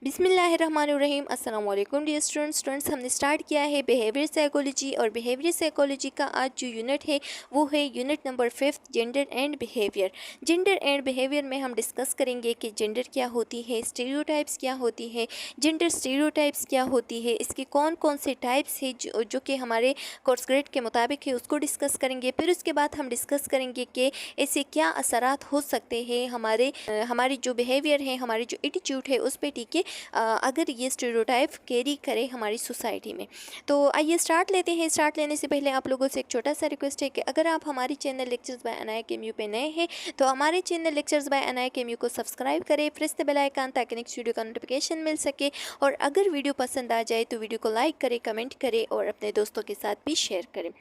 बिस्मिल्लाहिर्रहमानिर्रहीम। अस्सलाम वालेकुम डियर स्टूडेंट्स। हमने स्टार्ट किया है बिहेवियर साइकोलॉजी और बिहेवियर साइकोलॉजी का आज जो यूनिट है वो है unit number 5 gender and behaviour. Gender and behaviour में हम डिस्कस करेंगे कि जेंडर क्या होती है, स्टीरियोटाइप्स क्या होती है, जेंडर स्टीरियोटाइप्स क्या होती है, इसके कौन कौन से टाइप्स है जो कि हमारे कोर्स ग्रेड के मुताबिक है उसको डिस्कस करेंगे। फिर उसके बाद हम डिस्कस करेंगे कि ऐसे क्या असरात हो सकते हैं हमारी जो बिहेवियर है, हमारी जो एटीट्यूड है उस पर, ठीक है, अगर ये स्टीरियोटाइप कैरी करे हमारी सोसाइटी में। तो आइए स्टार्ट लेते हैं। स्टार्ट लेने से पहले आप लोगों से एक छोटा सा रिक्वेस्ट है कि अगर आप हमारी channel lectures bye Anaya KMU पे नए हैं तो हमारे channel lectures bye Anaya KMU को सब्सक्राइब करें, प्रेस द बेल आइकन ताकि नेक्स्ट वीडियो का नोटिफिकेशन मिल सके। और अगर वीडियो पसंद आ जाए तो वीडियो को लाइक करें, कमेंट करें और अपने दोस्तों के साथ भी शेयर करें।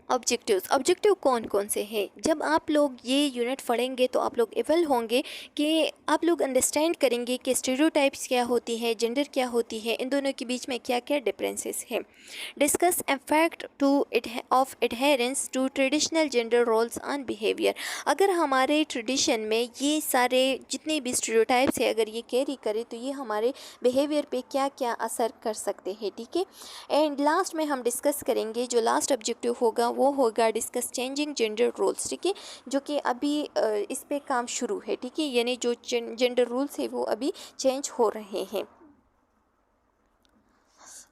ऑब्जेक्टिव कौन कौन से हैं? जब आप लोग ये यूनिट पढ़ेंगे तो आप लोग एबल होंगे कि आप लोग अंडरस्टैंड करेंगे कि स्टीरियोटाइप्स क्या होती है, जेंडर क्या होती है, इन दोनों के बीच में क्या क्या डिफरेंसेस हैं। Discuss effect of adherence to traditional gender roles on behaviour. अगर हमारे ट्रेडिशन में ये सारे जितने भी स्टीरियोटाइप्स है अगर ये कैरी करे तो ये हमारे बिहेवियर पे क्या क्या असर कर सकते हैं, ठीक है। एंड लास्ट में हम डिस्कस करेंगे, जो लास्ट ऑब्जेक्टिव होगा वो होगा डिस्कस चेंजिंग जेंडर रूल्स, ठीक है, जो कि अभी इस पे काम शुरू है, ठीक है, यानी जो जेंडर रूल्स है वो अभी चेंज हो रहे हैं।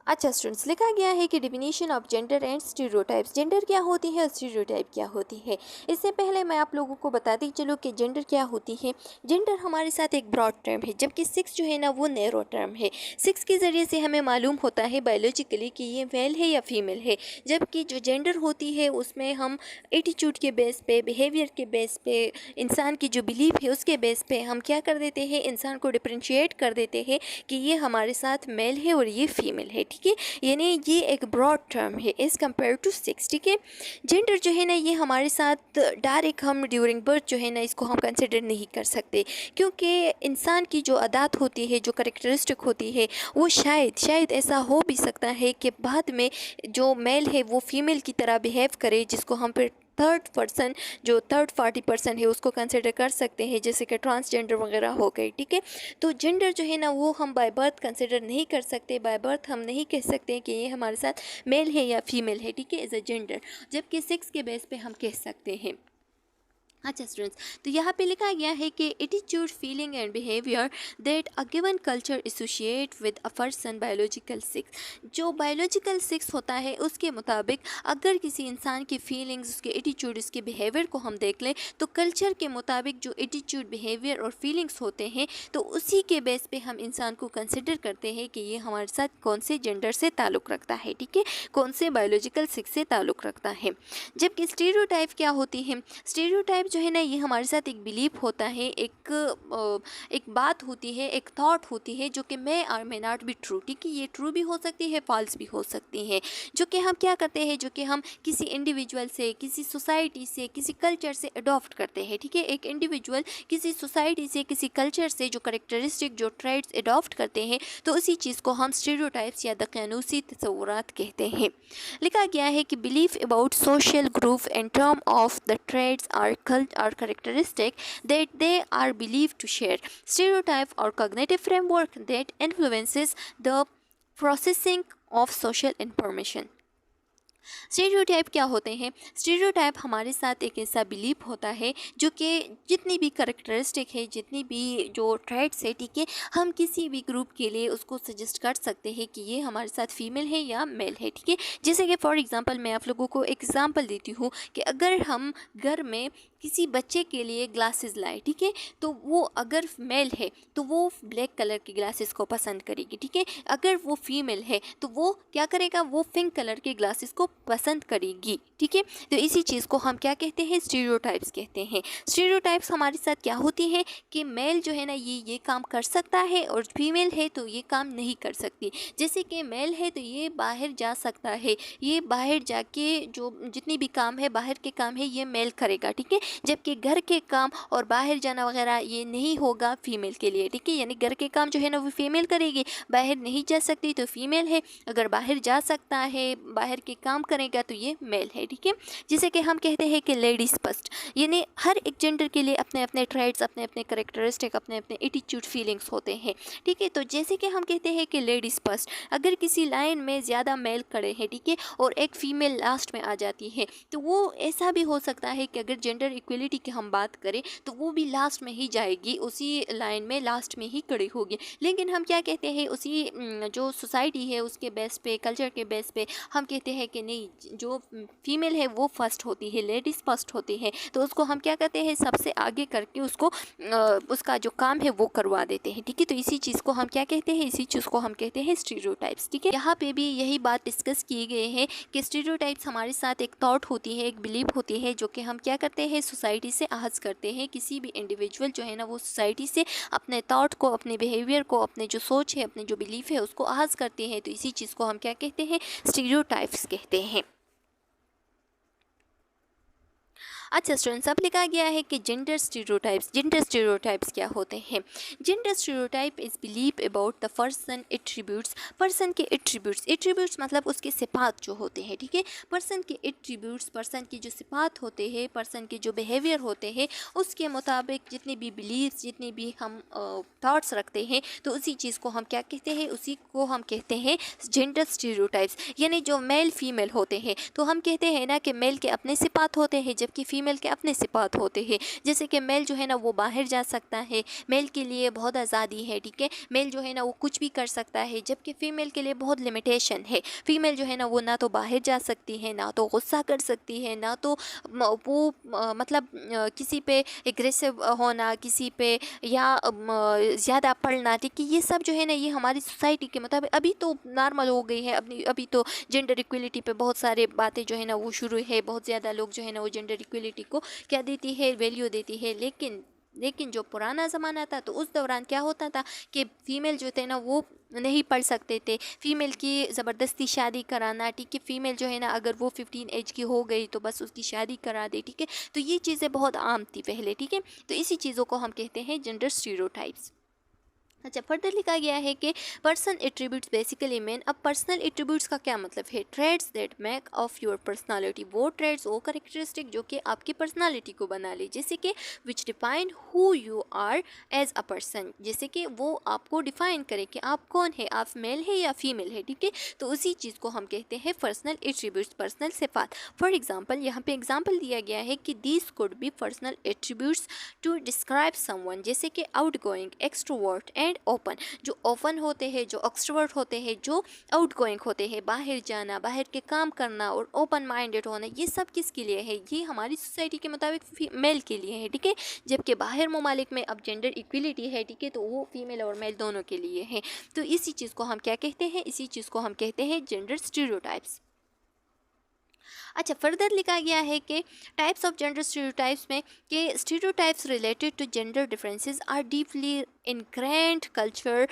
अच्छा स्टूडेंट्स, लिखा गया है कि definition of gender and stereotypes. Gender क्या होती है और स्टीरियोटाइप क्या होती है। इससे पहले मैं आप लोगों को बताती चलूँ कि जेंडर क्या होती है। जेंडर हमारे साथ एक ब्रॉड टर्म है, जबकि सेक्स जो है ना वो नैरो टर्म है। सेक्स के ज़रिए से हमें मालूम होता है बायोलॉजिकली कि ये मेल है या फीमेल है, जबकि जो जेंडर होती है उसमें हम एटीट्यूड के बेस पे, बिहेवियर के बेस पे, इंसान की जो बिलीफ है उसके बेस पे हम क्या कर देते हैं, इंसान को डिफरेंशिएट कर देते हैं कि ये हमारे साथ मेल है और ये फीमेल है, ठीक है। यानी ये एक ब्रॉड टर्म है एज़ कम्पेयर टू सेक्स, ठीक है। जेंडर जो है ना ये हमारे साथ डायरेक्ट हम ड्यूरिंग बर्थ जो है ना इसको हम कंसिडर नहीं कर सकते, क्योंकि इंसान की जो आदत होती है, जो करेक्टरिस्टिक होती है, वो शायद ऐसा हो भी सकता है कि बाद में जो मेल है वो फीमेल की तरह बिहेव करे, जिसको हम फिर थर्ड पार्टी पर्सन है उसको कंसिडर कर सकते हैं, जैसे कि ट्रांसजेंडर वगैरह हो गए, ठीक है। तो जेंडर जो है ना वो हम बाय बर्थ कंसिडर नहीं कर सकते, बाय बर्थ हम नहीं कह सकते कि ये हमारे साथ मेल है या फीमेल है, ठीक है, एज अ जेंडर, जबकि सेक्स के बेस पे हम कह सकते हैं। अच्छा स्टूडेंट्स, तो यहाँ पे लिखा गया है कि attitude, feeling and behaviour that a given culture associate with a person biological sex. जो बायोलॉजिकल सेक्स होता है उसके मुताबिक अगर किसी इंसान की फीलिंग्स, उसके एटीट्यूड, उसके बिहेवियर को हम देख लें तो कल्चर के मुताबिक जो एटीट्यूड, बिहेवियर और फीलिंग्स होते हैं तो उसी के बेस पे हम इंसान को कंसिडर करते हैं कि ये हमारे साथ कौन से जेंडर से ताल्लुक़ रखता है, ठीक है, कौन से बायोलॉजिकल सेक्स से ताल्लुक़ रखता है। जबकि स्टीरियोटाइप क्या होती है? स्टीरियोटाइप जो है ना ये हमारे साथ एक बिलीफ होता है, एक बात होती है, एक थॉट होती है जो कि मे और मे नॉट बी ट्रू, ठीक है, ये ट्रू भी हो सकती है, फॉल्स भी हो सकती है, जो कि हम क्या करते हैं, जो कि हम किसी इंडिविजुअल से, किसी सोसाइटी से, किसी कल्चर से अडॉप्ट करते हैं, ठीक है। एक इंडिविजुअल किसी सोसाइटी से, किसी कल्चर से जो करेक्टरिस्टिक, जो ट्रेड्स अडॉप्ट करते हैं तो उसी चीज़ को हम स्टीरियोटाइप्स या दकियानूसी तसव्वुरात कहते हैं। लिखा गया है कि belief about social group and term of the traits are characteristic that they are believed to share. Stereotype or cognitive framework that influences the processing of social information. Stereotype क्या होते हैं? स्टीरियोटाइप हमारे साथ एक ऐसा बिलीफ होता है जो कि जितनी भी करेक्टरिस्टिक है, जितनी भी जो ट्रेड्स है, ठीक है, हम किसी भी ग्रुप के लिए उसको सजेस्ट कर सकते हैं कि ये हमारे साथ फीमेल है या मेल है, ठीक है। जैसे कि फॉर एग्जांपल मैं आप लोगों को एक एग्जांपल देती हूँ कि अगर हम घर में किसी बच्चे के लिए ग्लासेस लाए, ठीक है, तो वो अगर मेल है तो वो ब्लैक कलर की ग्लासेस को पसंद करेगी, ठीक है। अगर वो फीमेल है तो वो क्या करेगा, वो पिंक कलर के ग्लासेस को पसंद करेगी, ठीक है। तो इसी चीज़ को हम क्या कहते हैं, स्टीरियोटाइप्स कहते हैं। स्टीरियोटाइप्स हमारे साथ क्या होती है कि मेल जो है ना ये काम कर सकता है और फीमेल है तो ये काम नहीं कर सकती। जैसे कि मेल है तो ये बाहर जा सकता है, ये बाहर जाके जो जितनी भी काम है, बाहर के काम है, ये मेल करेगा, ठीक है, जबकि घर के काम और बाहर जाना वगैरह ये नहीं होगा फीमेल के लिए, ठीक है। यानी घर के काम जो है ना वो फीमेल करेगी, बाहर नहीं जा सकती तो फीमेल है, अगर बाहर जा सकता है, बाहर के काम करेगा तो ये मेल है, ठीक है। जिसे कि हम कहते हैं कि लेडीज़ फर्स्ट, यानी हर एक जेंडर के लिए अपने अपने ट्रेड्स, अपने अपने करेक्टरिस्टिक, अपने अपने एटीट्यूड, फीलिंग्स होते हैं, ठीक है। तो जैसे कि हम कहते हैं कि लेडीज़ फर्स्ट, अगर किसी लाइन में ज़्यादा मेल खड़े हैं, ठीक है, और एक फीमेल लास्ट में आ जाती है, तो वो ऐसा भी हो सकता है कि अगर जेंडर इक्वलिटी की हम बात करें तो वो भी लास्ट में ही जाएगी, उसी लाइन में लास्ट में ही खड़ी होगी। लेकिन हम क्या कहते हैं, उसी जो सोसाइटी है उसके बेस पे, कल्चर के बेस पे हम कहते हैं कि नहीं, जो फीमेल है वो फर्स्ट होती है, लेडीज़ फर्स्ट होती है, तो उसको हम क्या कहते हैं, सबसे आगे करके उसको उसका जो काम है वो करवा देते हैं, ठीक है। तो इसी चीज़ को हम क्या कहते हैं, इसी चीज़ को हम कहते हैं स्टीरियोटाइप्स, ठीक है। यहाँ पे भी यही बात डिस्कस किए गए हैं कि स्टीरियोटाइप्स हमारे साथ एक थॉट होती है, एक बिलीव होती है, जो कि हम क्या करते हैं, सोसाइटी से अखज़ करते हैं। किसी भी इंडिविजुअल जो है ना वो सोसाइटी से अपने थॉट को, अपने बिहेवियर को, अपने जो सोच है, अपने जो बिलीफ है उसको अखज़ करते हैं। तो इसी चीज़ को हम क्या कहते हैं, स्टीरियोटाइप्स कहते हैं। अच्छा स्टूडेंट्स, अब लिखा गया है कि जेंडर स्टीरियोटाइप्स क्या होते हैं। Gender stereotype is believe about the person attributes, person के एट्रीब्यूट्स मतलब उसके सिफात जो होते हैं, ठीक है। पर्सन के एट्रीब्यूट्स, पर्सन की जो सिफात होते हैं, पर्सन के जो बिहेवियर होते हैं, उसके मुताबिक जितनी भी बिलीव्स, जितनी भी हम थॉट्स रखते हैं, तो उसी चीज़ को हम क्या कहते हैं, उसी को हम कहते हैं जेंडर स्टीरियोटाइप्स। यानी जो मेल फीमेल होते हैं, तो हम कहते हैं ना कि मेल के अपने सिफात होते हैं, जबकि फीमेल के अपने सिफात होते हैं। जैसे कि मेल जो है ना वो बाहर जा सकता है, मेल के लिए बहुत आज़ादी है, ठीक है। मेल जो है ना वो कुछ भी कर सकता है, जबकि फ़ीमेल के लिए बहुत लिमिटेशन है। फीमेल जो है ना वो ना तो बाहर जा सकती है, ना तो गुस्सा कर सकती है, ना तो वो मतलब किसी पे एग्रेसिव होना, किसी पे या ज़्यादा पढ़ना, ठीक है। ये सब जो है ना ये हमारी सोसाइटी के मुताबिक अभी तो नॉर्मल हो गई है। अभी तो जेंडर इक्वलिटी पे बहुत सारे बातें जो है ना वो शुरू है, बहुत ज़्यादा लोग जो है ना वो जेंडर इक्वलिटी को क्या देती है, वैल्यू देती है। लेकिन जो पुराना ज़माना था तो उस दौरान क्या होता था कि फ़ीमेल जो थे ना वो नहीं पढ़ सकते थे, फ़ीमेल की ज़बरदस्ती शादी कराना, ठीक है। फ़ीमेल जो है ना अगर वो 15 एज की हो गई तो बस उसकी शादी करा दे, ठीक है। तो ये चीज़ें बहुत आम थी पहले, ठीक है। तो इसी चीज़ों को हम कहते हैं जेंडर स्टीरियोटाइप्स। अच्छा, फर्दर लिखा गया है कि पर्सन एट्रीब्यूट्स बेसिकली मेन। अब पर्सनल एट्रीब्यूट्स का क्या मतलब है, traits that make of your personality, वो ट्रेड्स, वो करेक्टरिस्टिक जो कि आपकी पर्सनालिटी को बना ले, जैसे कि which define who you are as a person, जैसे कि वो आपको डिफाइन करे कि आप कौन है, आप मेल है या फीमेल है, ठीक है। तो उसी चीज़ को हम कहते हैं पर्सनल एट्रीब्यूट्स, पर्सनल सिफात। फॉर एग्जाम्पल, यहाँ पे एग्जाम्पल दिया गया है कि these could be personal attributes to describe someone, जैसे कि outgoing, extrovert and open. जो ओपन होते हैं, जो एक्सट्रोवर्ट होते हैं, जो आउट गोइंग होते हैं, बाहर जाना, बाहर के काम करना और ओपन माइंडेड होना, ये सब किसके लिए है, ये हमारी सोसाइटी के मुताबिक मेल के लिए है, ठीक है। जबकि बाहर ममालिक में अब जेंडर इक्वलिटी है, ठीक है, तो वो फीमेल और मेल दोनों के लिए है। तो इसी चीज़ को हम क्या कहते हैं, इसी चीज़ को हम कहते हैं जेंडर स्टीरियोटाइप्स। अच्छा, फर्दर लिखा गया है कि टाइप्स ऑफ जेंडर स्टीरियोटाइप्स में कि stereotypes related to gender differences are deeply ingrained culture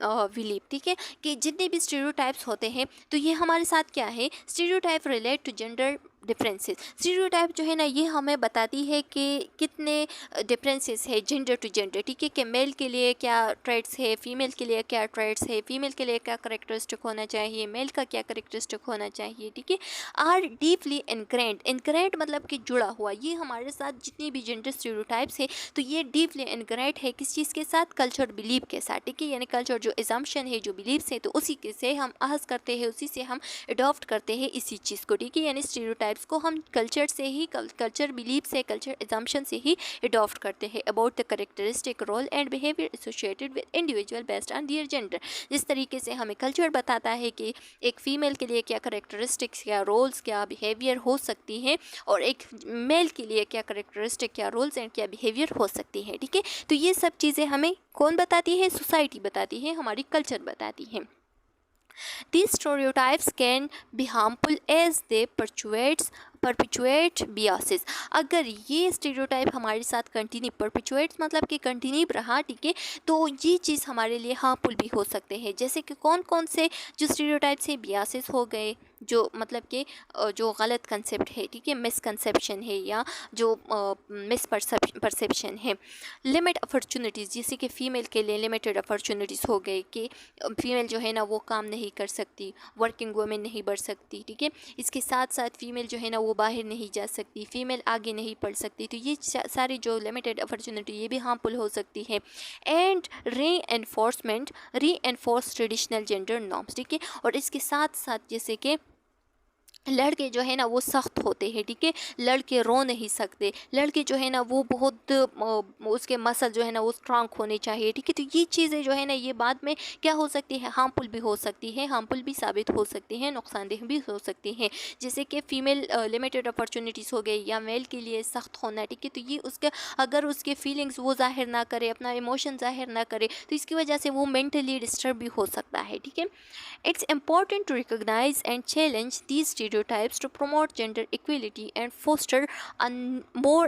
believe, ठीक है। कि जितने भी स्टीरियोटाइप्स होते हैं तो ये हमारे साथ क्या है, stereotype relate to gender differences. Stereotype जो है ना ये हमें बताती है कि कितने डिफरेंसेस है जेंडर टू जेंडर, ठीक है। कि मेल के लिए क्या ट्रेड्स है, फीमेल के लिए क्या ट्रेड्स है, फीमेल के लिए क्या करेक्टरिस्टिक होना चाहिए, मेल का क्या करेक्टरिस्टिक होना चाहिए, ठीक है। आर डीपली इनग्रेंड मतलब कि जुड़ा हुआ, ये हमारे साथ जितनी भी जेंडर स्टीरियोटाइप्स है तो ये डीपली इनग्रेंड है किस चीज़ के साथ, कल्चर बिलीव के साथ, ठीक है। यानी कल्चर जो एजम्पशन है, जो बिलीव्स है, तो उसी के से हम अखज़ करते हैं, उसी से हम अडॉप्ट करते हैं इसी चीज़ को, ठीक है। यानी स्टीरियोटाइप्स को हम कल्चर से ही, कल्चर बिलीव से, कल्चर एजम्पशन से ही अडॉप्ट करते हैं about the characteristic role and behaviour associated with individual based on their gender. जिस तरीके से हमें कल्चर बताता है कि एक फ़ीमेल के लिए क्या करेक्टरिस्टिक्स, क्या रोल्स, क्या बिहेवियर हो सकती हैं, और एक मेल के लिए क्या करेक्टरिस्टिक, क्या रोल्स एंड क्या बिहेवियर हो सकती है, ठीक है। तो ये सब चीज़ें हमें कौन बताती है, सोसाइटी बताती है, हमारी कल्चर बताती है। These stereotypes can be harmful as they परपिचुएट बियासिस, अगर ये स्टीरियोटाइप हमारे साथ कंटिन्यू, परपिचुएट्स मतलब कि कंटिन्यू रहा, ठीक है, तो ये चीज़ हमारे लिए हार्मफुल भी हो सकते हैं। जैसे कि कौन कौन से जो स्टीरियोटाइप्स है, बियासिस हो गए, जो मतलब कि जो गलत कंसेप्ट है, ठीक है, मिसकंसेप्शन है या जो मिस परसेप्शन है। लिमिट अपॉर्चुनिटीज़, जैसे कि फ़ीमेल के लिए लिमिटेड अपॉर्चुनिटीज़ हो गए कि फ़ीमेल जो है ना वो काम नहीं कर सकती, वर्किंग वुमेन नहीं बढ़ सकती, ठीक है। इसके साथ साथ फ़ीमेल जो है ना वो बाहर नहीं जा सकती, फ़ीमेल आगे नहीं पढ़ सकती, तो ये सारी जो लिमिटेड अपॉर्चुनिटी ये भी हार्मफुल हो सकती है। And re enforce traditional gender norms, ठीक है। और इसके साथ साथ जैसे कि लड़के जो है ना वो सख्त होते हैं, ठीक है, लड़के रो नहीं सकते, लड़के जो है ना वो बहुत उसके मसल जो है ना वो स्ट्रांग होने चाहिए, ठीक है। तो ये चीज़ें जो है ना ये बाद में क्या हो सकती है, हार्मफुल भी हो सकती है, हार्मफुल भी साबित हो सकती हैं, नुकसानदेह भी हो सकती हैं। जैसे कि फ़ीमेल लिमिटेड अपॉर्चुनिटीज़ हो गई या मेल के लिए सख्त होना, ठीक है, तो ये उसके अगर उसके फीलिंग्स वो जाहिर ना करे, अपना इमोशन जाहिर ना करे, तो इसकी वजह से वो मेंटली डिस्टर्ब भी हो सकता है, ठीक है। It's important to recognize and challenge these stereotypes to promote gender equality and foster a more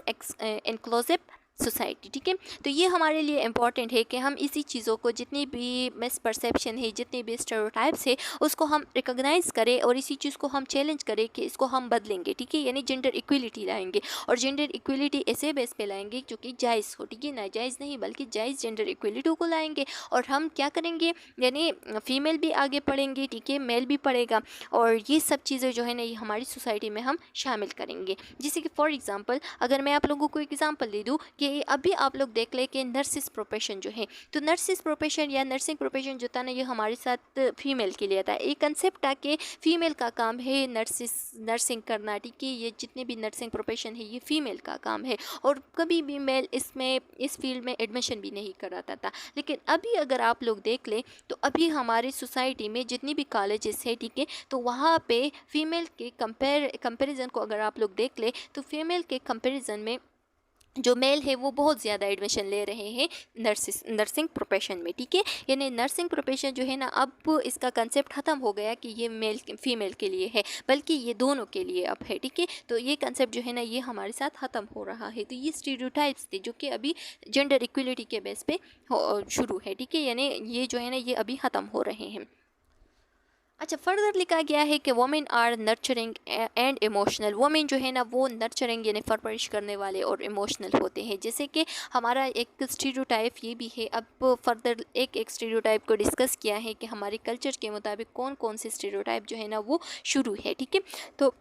inclusive society, ठीक है। तो ये हमारे लिए इम्पॉर्टेंट है कि हम इसी चीज़ों को, जितनी भी मिसपरसेप्शन है, जितनी भी स्टेरियोटाइप्स है, उसको हम रिकॉग्नाइज़ करें और इसी चीज़ को हम चैलेंज करें कि इसको हम बदलेंगे, ठीक है, यानी जेंडर इक्वलिटी लाएंगे। और जेंडर इक्वलिटी ऐसे बेस पे लाएंगे जो कि जायज़ हो, ठीक है, नाजायज़ नहीं बल्कि जायज़ जेंडर इक्वलिटी को लाएंगे। और हम क्या करेंगे, यानी फीमेल भी आगे पढ़ेंगे, ठीक है, मेल भी पढ़ेगा, और ये सब चीज़ें जो है ना ये हमारी सोसाइटी में हम शामिल करेंगे। जैसे कि फॉर एग्ज़ाम्पल अगर मैं आप लोगों को एग्ज़ाम्पल दे दूँ कि अभी आप लोग देख लें कि नर्सिस प्रोफेशन जो है, तो नर्सिस प्रोफेशन या नर्सिंग प्रोफेशन जो था ना ये हमारे साथ फीमेल के लिए था। एक कंसेप्ट था कि फ़ीमेल का काम है नर्सिंग करना, ठीक है, ये जितने भी नर्सिंग प्रोफेशन है ये फ़ीमेल का काम है, और कभी भी मेल इस फील्ड में एडमिशन भी नहीं कराता था। लेकिन अभी अगर आप लोग देख लें तो अभी हमारी सोसाइटी में जितनी भी कॉलेजेस है, ठीक है, तो वहाँ पे फीमेल के कंपैरिजन को अगर आप लोग देख लें तो फीमेल के कंपैरिजन में जो मेल है वो बहुत ज़्यादा एडमिशन ले रहे हैं नर्सिंग प्रोफेशन में, ठीक है। यानी नर्सिंग प्रोफेशन जो है ना अब इसका कंसेप्ट ख़त्म हो गया कि ये मेल फीमेल के लिए है, बल्कि ये दोनों के लिए अब है, ठीक है। तो ये कंसेप्ट जो है ना ये हमारे साथ ख़त्म हो रहा है। तो ये स्टीरियोटाइप्स थे जो कि अभी जेंडर इक्वलिटी के बेस पे शुरू है, ठीक है, यानी ये जो है ना ये अभी ख़त्म हो रहे हैं। अच्छा, फर्दर लिखा गया है कि women are nurturing and emotional. Women जो है ना वो नर्चरिंग यानी परवरिश करने वाले और इमोशनल होते हैं। जैसे कि हमारा एक स्टीरियोटाइप ये भी है, अब फर्दर एक स्टीरियोटाइप को डिस्कस किया है कि हमारे कल्चर के मुताबिक कौन कौन से स्टीरियोटाइप जो है ना वो शुरू है, ठीक है। तो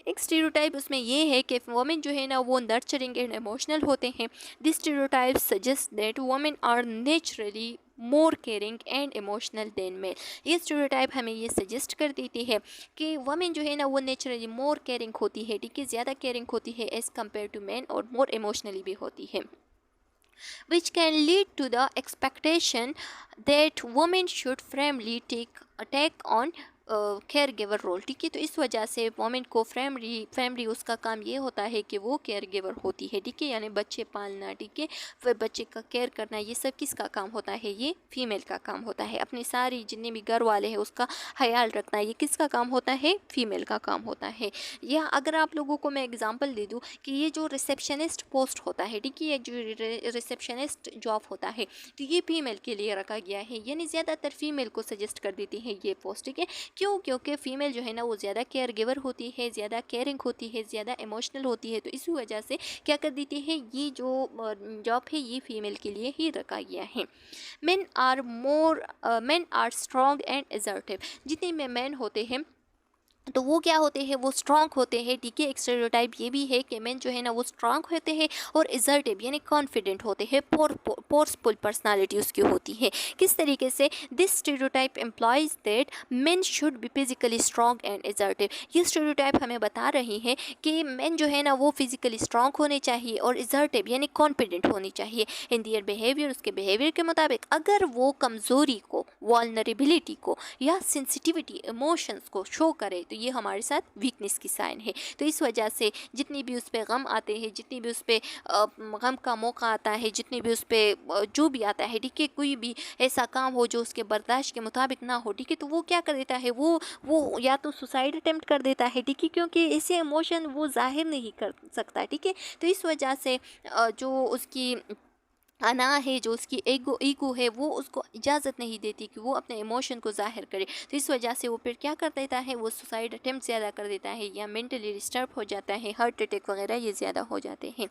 एक स्टीरियोटाइप उसमें ये है कि वोमेन जो है ना वो नर्चरिंग एंड इमोशनल होते हैं। This stereotype suggest that women are naturally more caring and emotional than male. ये स्टीरियोटाइप हमें ये सजेस्ट कर देती है कि वमेन जो है ना वो नेचुरली मोर केयरिंग होती है, ठीक है, ज़्यादा केयरिंग होती है एज़ कम्पेयर टू मैन, और मोर इमोशनली भी होती है, which can lead to the expectation that women should firmly take on caregiver role, ठीक है। तो इस वजह से वोमेन को फैमिली उसका काम ये होता है कि वो केयर गिवर होती है, ठीक है, यानी बच्चे पालना, ठीक है, फिर बच्चे का केयर करना, ये सब किसका काम होता है, ये फीमेल का काम होता है। अपनी सारी जितने भी घर वाले हैं उसका ख्याल रखना, ये किसका काम होता है, फीमेल का काम होता है। या अगर आप लोगों को मैं एग्जांपल दे दूँ कि ये जो रिसेप्शनिस्ट पोस्ट होता है, ठीक है, जो रिसेप्शनिस्ट जॉब होता है, तो ये फीमेल के लिए रखा गया है, यानी ज़्यादातर फीमेल को सजेस्ट कर देती है ये पोस्ट, ठीक है। क्यों? क्योंकि फ़ीमेल जो है ना वो ज़्यादा केयर गिवर होती है, ज़्यादा केयरिंग होती है, ज़्यादा इमोशनल होती है, तो इसी वजह से क्या कर देती है, ये जो जॉब है ये फीमेल के लिए ही रखा गया है। Men are strong and assertive. जितने में मैन होते हैं तो वो क्या होते हैं, वो स्ट्रांग होते हैं, ठीक है। एक स्टेरियोटाइप ये भी है कि मेन जो है ना वो स्ट्रांग होते हैं और असर्टिव यानी कॉन्फिडेंट होते हैं, फोर्सफुल पर्सनालिटी उसकी होती है। किस तरीके से? This stereotype employees that main should be physically strong and assertive. ये स्टेरियोटाइप हमें बता रही है कि मेन जो है ना वो फिजिकली स्ट्रांग होने चाहिए और असर्टिव यानी कॉन्फिडेंट होनी चाहिए इन दियर बिहेवियर, उसके बिहेवियर के मुताबिक। अगर वो कमज़ोरी को, वल्नरेबिलिटी को या सेंसिटिविटी इमोशंस को शो करे तो ये हमारे साथ वीकनेस की साइन है। तो इस वजह से जितनी भी उस पर गम आते हैं, जितनी भी उस पर गम का मौका आता है, जितनी भी उस पर जो भी आता है, ठीक है, कोई भी ऐसा काम हो जो उसके बर्दाश्त के मुताबिक ना हो, ठीक है, तो वो क्या कर देता है, वो या तो सुसाइड अटेम्प्ट कर देता है, ठीक है, क्योंकि ऐसे इमोशन वो जाहिर नहीं कर सकता, ठीक है। तो इस वजह से जो उसकी अना है, जो उसकी ईगो है, वो उसको इजाज़त नहीं देती कि वो अपने इमोशन को जाहिर करे। तो इस वजह से वो फिर क्या कर देता है, वो सुसाइड अटेम्प्ट ज़्यादा कर देता है या मेंटली डिस्टर्ब हो जाता है, हार्ट अटैक वगैरह ये ज़्यादा हो जाते हैं।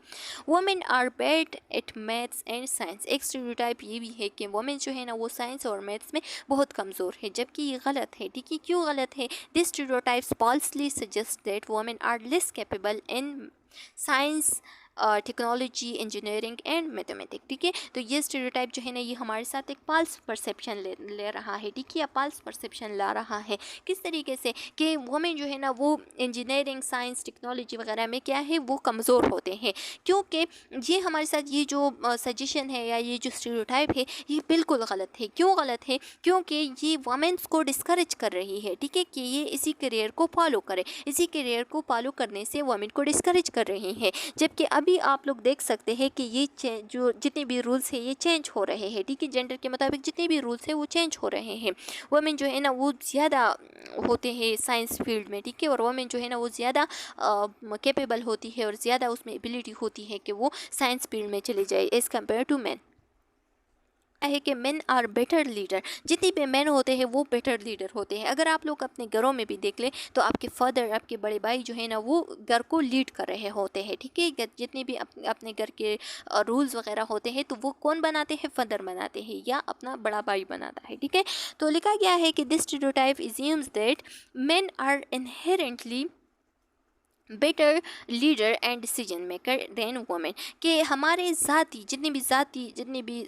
Women are bad at maths and science. एक स्टीरियोटाइप ये भी है कि वुमेन जो है ना वो साइंस और मैथ्स में बहुत कमज़ोर है, जबकि ये गलत है, ठीक है। क्यों गलत है? This stereotypes falsely suggest that women are less capable in science, technology, engineering and mathematics, ठीक है। तो ये स्टीरियोटाइप जो है ना ये हमारे साथ एक पाल्स परसेप्शन ले रहा है, ठीक है, या पाल्स परसेप्शन ला रहा है। किस तरीके से कि वुमेन जो है ना वो इंजीनियरिंग, साइंस, टेक्नोलॉजी वगैरह में क्या है, वो कमज़ोर होते हैं। क्योंकि ये हमारे साथ ये जो सजेशन है या ये जो स्टीरियोटाइप है ये बिल्कुल गलत है। क्यों गलत है? क्योंकि ये वुमेन्स को डिस्करेज कर रही है, ठीक है, कि ये इसी करियर को फॉलो करें। इसी करियर को फॉलो करने से वुमेन को डिस्करेज कर रही है। जबकि अभी आप लोग देख सकते हैं कि ये जो जितने भी रूल्स है ये चेंज हो रहे हैं, ठीक है, जेंडर के मुताबिक जितने भी रूल्स है वो चेंज हो रहे हैं। वुमेन जो है ना वो ज़्यादा होते हैं साइंस फील्ड में, ठीक है, और वुमेन जो है ना वो ज़्यादा कैपेबल होती है और ज़्यादा उसमें एबिलिटी होती है कि वो साइंस फील्ड में चले जाए एज़ कम्पेयर टू मैन। है कि मेन आर बेटर लीडर। जितने भी मेन होते हैं वो बेटर लीडर होते हैं। अगर आप लोग अपने घरों में भी देख लें तो आपके फादर, आपके बड़े भाई जो है ना वो घर को लीड कर रहे होते हैं, ठीक है। जितने भी अपने घर के रूल्स वगैरह होते हैं तो वो कौन बनाते हैं? फादर बनाते हैं या अपना बड़ा भाई बनाता है, ठीक है। तो लिखा गया है कि this stereotype assumes that men are inherently better leader and decision maker than women. कि हमारे जितनी भी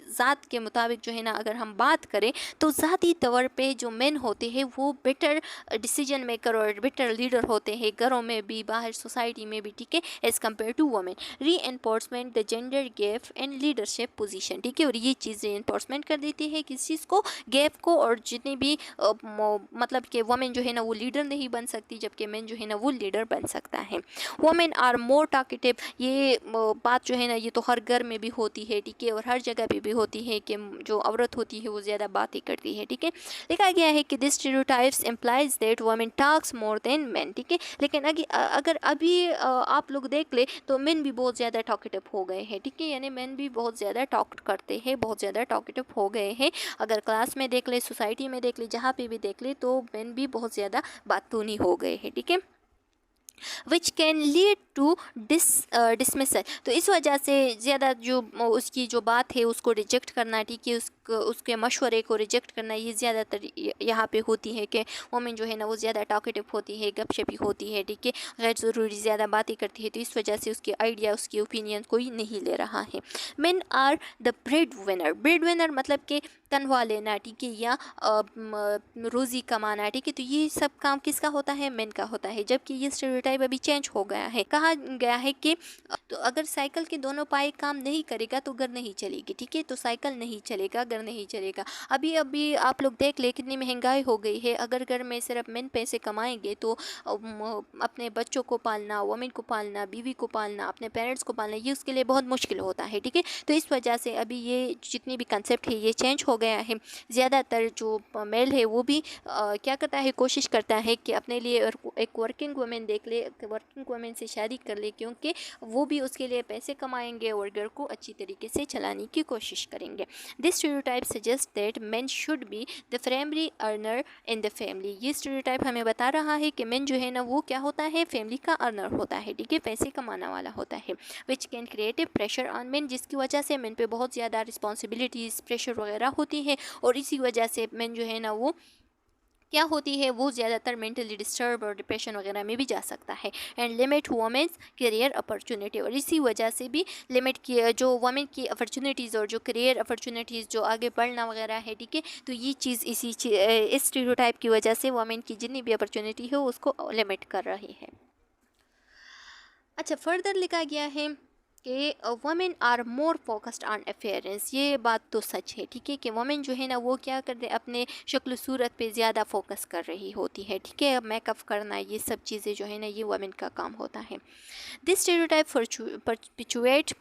ज़ात के मुताबिक जो है ना अगर हम बात करें तो ज़ाती तौर पे जो मेन होते हैं वो बेटर डिसीजन मेकर और बेटर लीडर होते हैं, घरों में भी, बाहर सोसाइटी में भी, ठीक है, एज़ कम्पेयर टू वुमेन। री enforcement the gender gap and leadership position, ठीक है, और ये चीज़ री एनफोर्समेंट कर देती है किस चीज़ को? गैप को। और जितनी भी मतलब कि वुमेन जो है ना वो लीडर नहीं बन सकती, जबकि मेन जो है ना वो लीडर बन सकता है। Women are more talkative. ये बात जो है ना ये तो हर घर में भी होती है, ठीक है, और हर जगह पे भी होती है कि जो औरत होती है वो ज़्यादा बातें करती है, ठीक है। लिखा गया है कि this stereotypes implies that women talks more than main, ठीक है। लेकिन अगर अभी आप लोग देख ले तो मेन भी बहुत ज़्यादा टॉकेटिव हो गए हैं, ठीक है, यानी मेन भी बहुत ज़्यादा टॉक करते हैं, बहुत ज़्यादा टॉकेटिव हो गए हैं। अगर क्लास में देख ले, सोसाइटी में देख ले, जहाँ पे भी देख ले तो मेन भी बहुत ज़्यादा बातूनी हो गए हैं, ठीक है, which can lead to dismissal. तो इस वजह से ज़्यादा जो उसकी जो बात है उसको रिजेक्ट करना, ठीक है, उसके मशवरे को रिजेक्ट करना, ये ज़्यादातर यहाँ पे होती है कि वुमेन जो है ना वो ज़्यादा टॉकेटिव होती है, गपशपी होती है, ठीक है, गैर ज़रूरी ज़्यादा बातें करती है। तो इस वजह से उसके आइडिया, उसकी ओपिनियन कोई नहीं ले रहा है। Men are the breadwinner. Breadwinner मतलब कि तनख्वाह लेना, ठीक है, या रोज़ी कमाना, ठीक है। तो ये सब काम किसका होता है? मेन का होता है। जबकि ये स्टीरियोटाइप अभी चेंज हो गया है। कहा गया है कि तो अगर साइकिल के दोनों पाए काम नहीं करेगा तो घर नहीं चलेगी, ठीक है, तो साइकिल नहीं चलेगा, घर नहीं चलेगा। अभी आप लोग देख ले कितनी महंगाई हो गई है। अगर घर में सिर्फ मेन पैसे कमाएंगे तो अपने बच्चों को पालना, वुमेन को पालना, बीवी को पालना, अपने पेरेंट्स को पालना, ये उसके लिए बहुत मुश्किल होता है, ठीक है। तो इस वजह से अभी ये जितनी भी कंसेप्ट है ये चेंज हो गया है। ज़्यादातर जो मेल है वो भी क्या करता है, कोशिश करता है कि अपने लिए एक वर्किंग वुमेन देख ले, वर्किंग वुमेन से शादी कर ले, क्योंकि वो भी उसके लिए पैसे कमाएंगे और घर को अच्छी तरीके से चलाने की कोशिश करेंगे। This stereotype suggest that main should be the primary earner in the family. ये स्टीरियोटाइप हमें बता रहा है कि मेन जो है ना वो क्या होता है? फैमिली का अर्नर होता है, ठीक है, पैसे कमाने वाला होता है। Which can create pressure on main, जिसकी वजह से मेन पे बहुत ज़्यादा रिस्पॉन्सिबिलिटीज़, प्रेशर वगैरह होती है और इसी वजह से मेन जो है ना वो क्या होती है, वो ज़्यादातर मेंटली डिस्टर्ब और डिप्रेशन वगैरह में भी जा सकता है। And limit women's career opportunity, और इसी वजह से भी लिमिट की जो वुमेन की अपॉर्चुनिटीज़ और जो करियर अपॉर्चुनिटीज़ जो आगे बढ़ना वगैरह है, ठीक है, तो ये चीज़ इस स्टीरियोटाइप की वजह से वुमेन की जितनी भी अपॉर्चुनिटी है उसको लिमिट कर रही है। अच्छा, फर्दर लिखा गया है कि women are more focused on appearances. ये बात तो सच है, ठीक है, कि वमेन जो है ना वो क्या कर रहे, अपने शक्ल सूरत पे ज़्यादा फोकस कर रही होती है, ठीक है। मेकअप करना, ये सब चीज़ें जो है ना ये वमेन का काम होता है। दिस स्टेरियोटाइप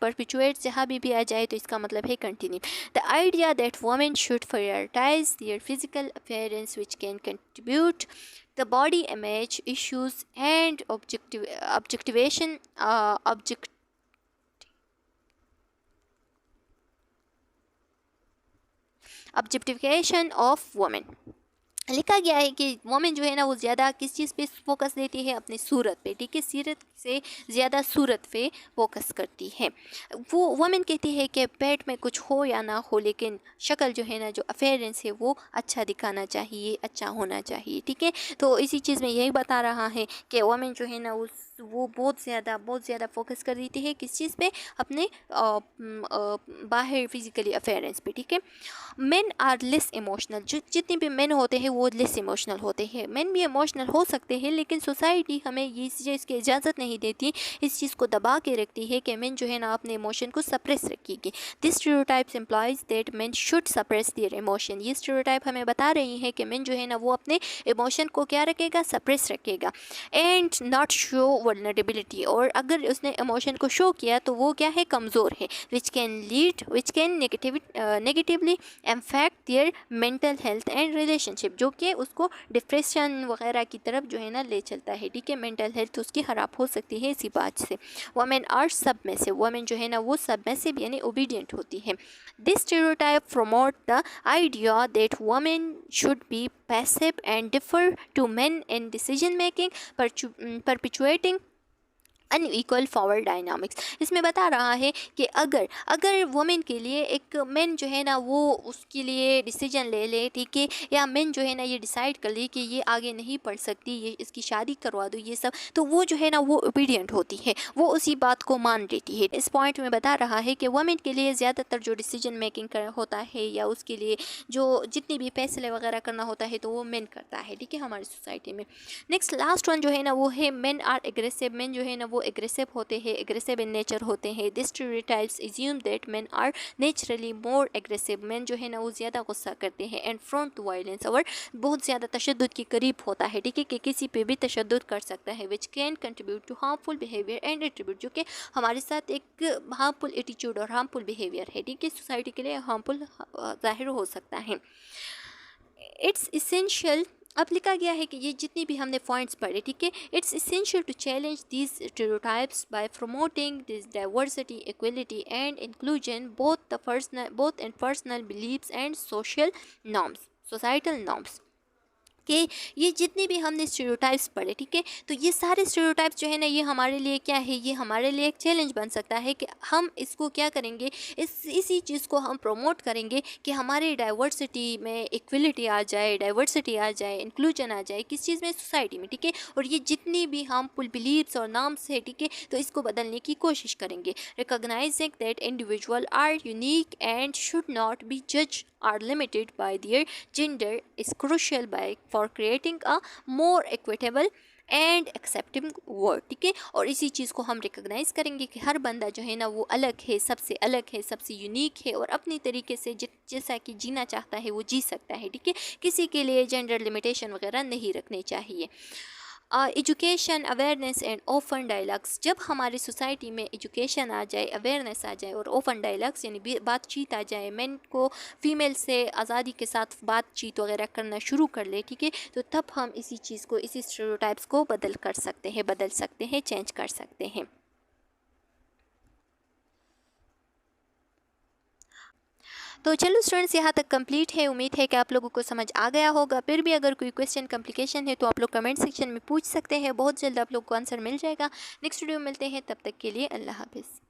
परपिचुएट जहाँ भी आ जाए तो इसका मतलब है continue. The idea that women should prioritise their physical appearance which can contribute the body image issues and objectification of women। लिखा गया है कि वोमेन जो है ना वो ज़्यादा किस चीज़ पे फोकस देती है, अपनी सूरत पे, ठीक है, सीरत से ज़्यादा सूरत पे फोकस करती है। वो वोमेन कहती है कि पेट में कुछ हो या ना हो, लेकिन शक्ल जो है ना, जो अफेयरेंस है वो अच्छा दिखाना चाहिए, अच्छा होना चाहिए, ठीक है। तो इसी चीज़ में यही बता रहा है कि वोमेन जो है ना वो बहुत ज़्यादा फोकस कर देती है किस चीज़ पे, अपने बाहर फिजिकली अफेयरेंस पे, ठीक है। Men are less emotional. जितने भी मेन होते हैं वो लेस इमोशनल होते हैं। मेन भी इमोशनल हो सकते हैं, लेकिन सोसाइटी हमें ये चीज़ की इजाज़त नहीं देती, इस चीज़ को दबा के रखती है कि मेन जो है ना अपने इमोशन को सप्रेस रखेगी। This stereotypes implies that main should suppress there emotion. ये स्टीरियोटाइप हमें बता रही है कि मेन जो है ना वो अपने इमोशन को क्या रखेगा, सप्रेस रखेगा, एंड नॉट शो वल्नरेबिलिटी। और अगर उसने इमोशन को शो किया तो वो क्या है, कमज़ोर है, which can negatively impact their mental health and relationship, जो कि उसको डिप्रेशन वगैरह की तरफ जो है ना ले चलता है, ठीक है। मेंटल हेल्थ उसकी ख़राब हो सकती है इसी बात से। Women are submissive. वमेन जो है ना वो सबमिसिव यानी ओबीडियंट होती है। This stereotype promote the idea that women should be passive and defer to men in decision making, perpetuating unequal power dynamics. इसमें बता रहा है कि अगर वुमेन के लिए एक मेन जो है ना वो उसके लिए डिसीजन ले ले, ठीक है, या मेन जो है ना ये डिसाइड कर ले कि ये आगे नहीं पढ़ सकती, ये इसकी शादी करवा दो, ये सब, तो वो जो है ना वो ओबीडियंट होती है, वो उसी बात को मान लेती है। इस पॉइंट में बता रहा है कि वुमेन के लिए ज़्यादातर जो डिसीजन मेकिंग होता है या उसके लिए जो जितनी भी फैसले वगैरह करना होता है तो वो मेन करता है, ठीक है, हमारी सोसाइटी में। नेक्स्ट लास्ट वन जो है ना वो है मेन आर एग्रेसिव। मेन जो है ना वो एग्रेसिव होते हैं, एग्रेसिव इन नेचर होते हैं। This stereotypes assume that men are naturally more aggressive. Men जो है ना वो ज़्यादा गुस्सा करते हैं एंड फ्रंट टू वायलेंस, और बहुत ज़्यादा तशद्दुद के करीब होता है, ठीक है, कि किसी पे भी तशद्दुद कर सकता है। Which can contribute to harmful behaviour and attribute, जो कि हमारे साथ एक हार्मफुल एटीट्यूड और हार्मफुल बिहेवियर है, ठीक है, सोसाइटी के लिए हार्मफुल जाहिर हो सकता है। It's essential. अब लिखा गया है कि ये जितनी भी हमने पॉइंट्स पढ़े, ठीक है, it's essential to challenge these stereotypes by promoting this diversity, equality and inclusion both in personal beliefs and social norms, societal norms. कि ये जितने भी हमने स्टीरियोटाइप्स पढ़े, ठीक है, तो ये सारे स्टीरियोटाइप्स जो है ना ये हमारे लिए क्या है, ये हमारे लिए एक चैलेंज बन सकता है कि हम इसको क्या करेंगे, इसी चीज़ को हम प्रमोट करेंगे कि हमारे डाइवर्सिटी में इक्वलिटी आ जाए, डाइवर्सिटी आ जाए, इंक्लूजन आ जाए, किस चीज़ में, सोसाइटी में, ठीक है। और ये जितनी भी हार्मफुल बिलीव्स और नाम्स है, ठीक है, तो इसको बदलने की कोशिश करेंगे। Recognising that individual are unique and should not be जज are limited by their gender is crucial for creating a more equitable and accepting word, ठीक है। और इसी चीज़ को हम रिकॉग्नाइज करेंगे कि हर बंदा जो है ना वो अलग है, सबसे अलग है, सबसे यूनिक है, और अपनी तरीके से जैसा कि जीना चाहता है वो जी सकता है, ठीक है। किसी के लिए जेंडर लिमिटेशन वगैरह नहीं रखनी चाहिए। Education, awareness and open dialogues. जब हमारी सोसाइटी में एजुकेशन आ जाए, अवेयरनेस आ जाए और ओपन डायलॉग्स यानी बातचीत आ जाए, मेन को फीमेल से आज़ादी के साथ बातचीत वगैरह करना शुरू कर ले, ठीक है, तो तब हम इसी चीज़ को, इसी स्टीरियोटाइप्स को बदल सकते हैं, चेंज कर सकते हैं। तो चलो स्टूडेंट्स, यहाँ तक कंप्लीट है। उम्मीद है कि आप लोगों को समझ आ गया होगा। फिर भी अगर कोई क्वेश्चन कॉम्प्लिकेशन है तो आप लोग कमेंट सेक्शन में पूछ सकते हैं। बहुत जल्द आप लोग को आंसर मिल जाएगा। नेक्स्ट वीडियो में मिलते हैं, तब तक के लिए अल्लाह हाफिज़।